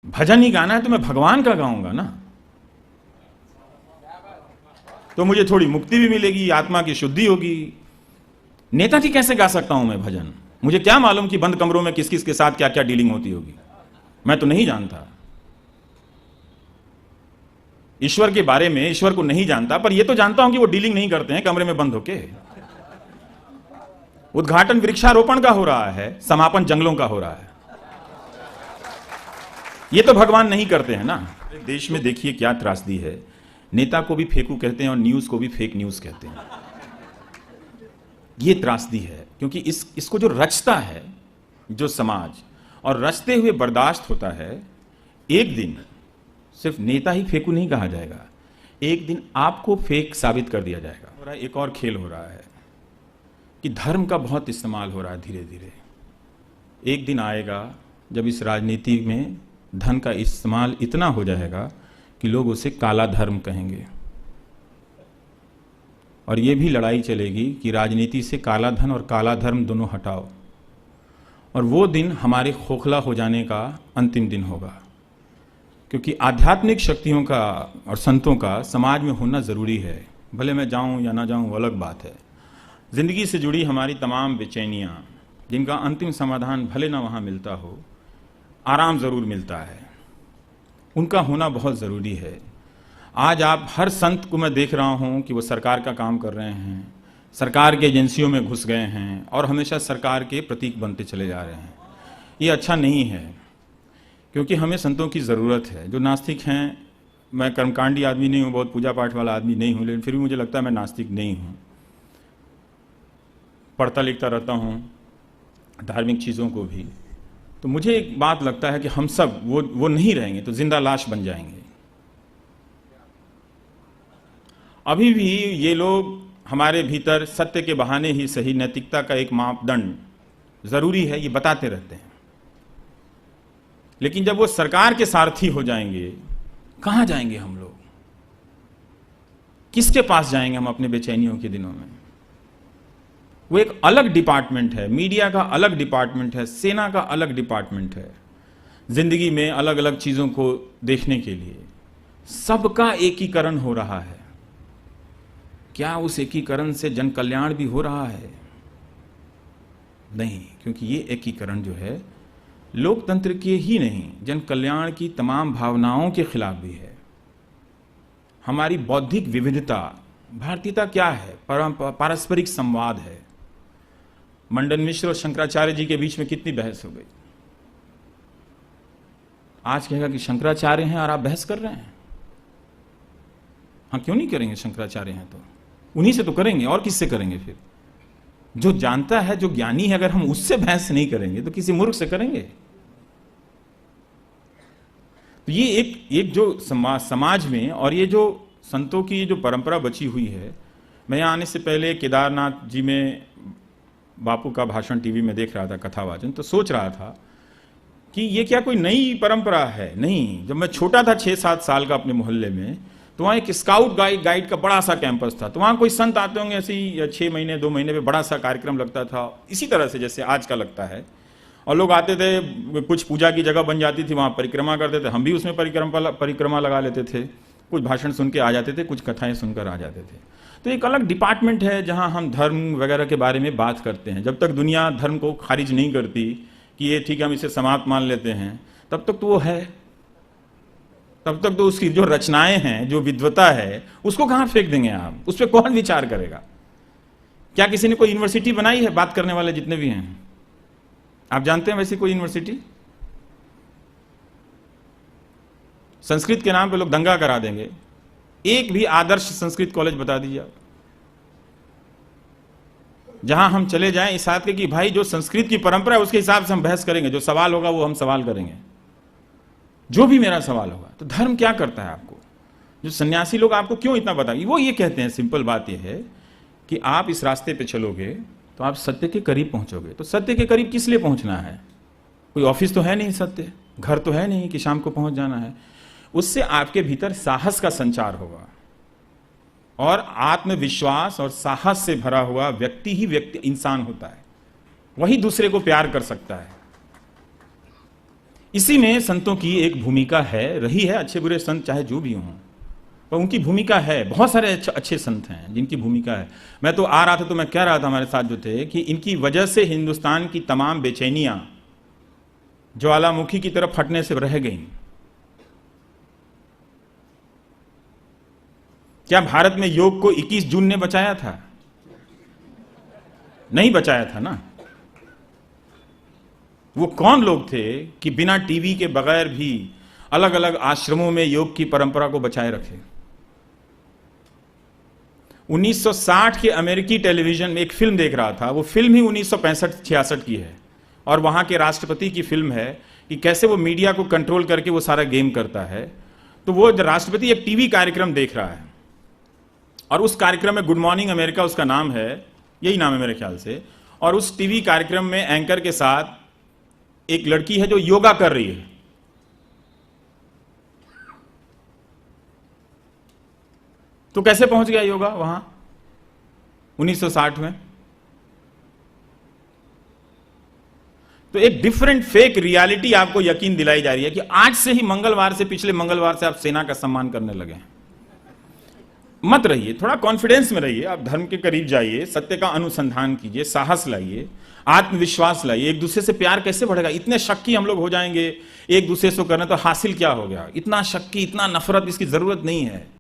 भजन ही गाना है तो मैं भगवान का गाऊंगा ना, तो मुझे थोड़ी मुक्ति भी मिलेगी, आत्मा की शुद्धि होगी। नेताजी कैसे गा सकता हूं मैं भजन? मुझे क्या मालूम कि बंद कमरों में किस किस के साथ क्या क्या डीलिंग होती होगी, मैं तो नहीं जानता। ईश्वर के बारे में ईश्वर को नहीं जानता, पर यह तो जानता हूं कि वो डीलिंग नहीं करते हैं कमरे में बंद होके। उद्घाटन वृक्षारोपण का हो रहा है, समापन जंगलों का हो रहा है। ये तो भगवान नहीं करते हैं ना। देश में देखिए क्या त्रासदी है, नेता को भी फेकू कहते हैं और न्यूज को भी फेक न्यूज कहते हैं। ये त्रासदी है, क्योंकि इसको जो रचता है जो समाज, और रचते हुए बर्दाश्त होता है, एक दिन सिर्फ नेता ही फेकू नहीं कहा जाएगा, एक दिन आपको फेक साबित कर दिया जाएगा। एक और खेल हो रहा है कि धर्म का बहुत इस्तेमाल हो रहा है धीरे धीरे। एक दिन आएगा जब इस राजनीति में धन का इस्तेमाल इतना हो जाएगा कि लोग उसे काला धर्म कहेंगे, और ये भी लड़ाई चलेगी कि राजनीति से काला धन और काला धर्म दोनों हटाओ। और वो दिन हमारे खोखला हो जाने का अंतिम दिन होगा, क्योंकि आध्यात्मिक शक्तियों का और संतों का समाज में होना जरूरी है। भले मैं जाऊं या ना जाऊं वो अलग बात है। जिंदगी से जुड़ी हमारी तमाम बेचैनियां, जिनका अंतिम समाधान भले ना वहां मिलता हो, आराम जरूर मिलता है, उनका होना बहुत जरूरी है। आज आप हर संत को मैं देख रहा हूं कि वो सरकार का काम कर रहे हैं, सरकार के एजेंसियों में घुस गए हैं और हमेशा सरकार के प्रतीक बनते चले जा रहे हैं। ये अच्छा नहीं है, क्योंकि हमें संतों की ज़रूरत है। जो नास्तिक हैं, मैं कर्मकांडी आदमी नहीं हूँ, बहुत पूजा पाठ वाला आदमी नहीं हूँ, लेकिन फिर भी मुझे लगता है मैं नास्तिक नहीं हूँ। पढ़ता लिखता रहता हूँ धार्मिक चीज़ों को भी, तो मुझे एक बात लगता है कि हम सब वो नहीं रहेंगे तो जिंदा लाश बन जाएंगे। अभी भी ये लोग हमारे भीतर सत्य के बहाने ही सही, नैतिकता का एक मापदंड जरूरी है ये बताते रहते हैं, लेकिन जब वो सरकार के सारथी हो जाएंगे, कहां जाएंगे हम लोग? किसके पास जाएंगे हम अपने बेचैनियों के दिनों में? वो एक अलग डिपार्टमेंट है, मीडिया का अलग डिपार्टमेंट है, सेना का अलग डिपार्टमेंट है। जिंदगी में अलग अलग चीजों को देखने के लिए सबका एकीकरण हो रहा है। क्या उस एकीकरण से जन कल्याण भी हो रहा है? नहीं, क्योंकि ये एकीकरण जो है लोकतंत्र के ही नहीं, जन कल्याण की तमाम भावनाओं के खिलाफ भी है। हमारी बौद्धिक विविधता, भारतीयता क्या है? पारस्परिक संवाद है। मंडन मिश्र और शंकराचार्य जी के बीच में कितनी बहस हो गई। आज कहेगा कि शंकराचार्य हैं और आप बहस कर रहे हैं। हाँ, क्यों नहीं करेंगे? शंकराचार्य हैं तो उन्हीं से तो करेंगे, और किससे करेंगे? फिर जो जानता है, जो ज्ञानी है, अगर हम उससे बहस नहीं करेंगे तो किसी मूर्ख से करेंगे? तो ये एक जो समाज में, और ये जो संतों की जो परंपरा बची हुई है। मैं यहाँ आने से पहले केदारनाथ जी में बापू का भाषण टीवी में देख रहा था, कथावाचन, तो सोच रहा था कि ये क्या कोई नई परंपरा है? नहीं, जब मैं छोटा था 6-7 साल का अपने मोहल्ले में, तो वहाँ एक स्काउट गाइड का बड़ा सा कैंपस था। तो वहाँ कोई संत आते होंगे, ऐसे ही 6 महीने 2 महीने पे बड़ा सा कार्यक्रम लगता था, इसी तरह से जैसे आज का लगता है। और लोग आते थे, कुछ पूजा की जगह बन जाती थी, वहाँ परिक्रमा करते थे, हम भी उसमें परिक्रमा लगा लेते थे, कुछ भाषण सुन के आ जाते थे, कुछ कथाएं सुनकर आ जाते थे। तो एक अलग डिपार्टमेंट है जहाँ हम धर्म वगैरह के बारे में बात करते हैं। जब तक दुनिया धर्म को खारिज नहीं करती कि ये ठीक है, हम इसे समाप्त मान लेते हैं, तब तक तो वो है, तब तक तो उसकी जो रचनाएं हैं, जो विद्वता है, उसको कहां फेंक देंगे आप? उस पर कौन विचार करेगा? क्या किसी ने कोई यूनिवर्सिटी बनाई है? बात करने वाले जितने भी हैं, आप जानते हैं वैसी कोई यूनिवर्सिटी? संस्कृत के नाम पे लोग दंगा करा देंगे। एक भी आदर्श संस्कृत कॉलेज बता दीजिए आप, जहां हम चले जाएं इस बात के कि भाई जो संस्कृत की परंपरा है उसके हिसाब से हम बहस करेंगे, जो सवाल होगा वो हम सवाल करेंगे, जो भी मेरा सवाल होगा। तो धर्म क्या करता है आपको? जो सन्यासी लोग आपको क्यों इतना बताएंगे? वो ये कहते हैं, सिंपल बात ये है कि आप इस रास्ते पे चलोगे तो आप सत्य के करीब पहुंचोगे। तो सत्य के करीब किस लिए पहुंचना है? कोई ऑफिस तो है नहीं, सत्य घर तो है नहीं कि शाम को पहुंच जाना है। उससे आपके भीतर साहस का संचार होगा, और आत्मविश्वास और साहस से भरा हुआ व्यक्ति ही इंसान होता है, वही दूसरे को प्यार कर सकता है। इसी में संतों की एक भूमिका है, रही है। अच्छे बुरे संत चाहे जो भी हों, पर उनकी भूमिका है। बहुत सारे अच्छे संत हैं जिनकी भूमिका है। मैं तो आ रहा था तो मैं कह रहा था हमारे साथ जो थे कि इनकी वजह से हिंदुस्तान की तमाम बेचैनियां ज्वालामुखी की तरफ फटने से रह गईं। क्या भारत में योग को 21 जून ने बचाया था? नहीं बचाया था ना। वो कौन लोग थे कि बिना टीवी के बगैर भी अलग अलग आश्रमों में योग की परंपरा को बचाए रखे। 1960 के अमेरिकी टेलीविजन में एक फिल्म देख रहा था। वो फिल्म ही 1965-66 की है और वहां के राष्ट्रपति की फिल्म है कि कैसे वो मीडिया को कंट्रोल करके वो सारा गेम करता है। तो वो राष्ट्रपति एक टीवी कार्यक्रम देख रहा है और उस कार्यक्रम में गुड मॉर्निंग अमेरिका उसका नाम है, यही नाम है मेरे ख्याल से। और उस टीवी कार्यक्रम में एंकर के साथ एक लड़की है जो योगा कर रही है। तो कैसे पहुंच गया योगा वहां 1960 में? तो एक डिफरेंट फेक रियलिटी आपको यकीन दिलाई जा रही है कि आज से ही मंगलवार से, पिछले मंगलवार से आप सेना का सम्मान करने लगे। मत रहिए, थोड़ा कॉन्फिडेंस में रहिए। आप धर्म के करीब जाइए, सत्य का अनुसंधान कीजिए, साहस लाइए, आत्मविश्वास लाइए। एक दूसरे से प्यार कैसे बढ़ेगा? इतने शक्की हम लोग हो जाएंगे एक दूसरे से करना, तो हासिल क्या हो गया? इतना शक्की, इतना नफरत, इसकी जरूरत नहीं है।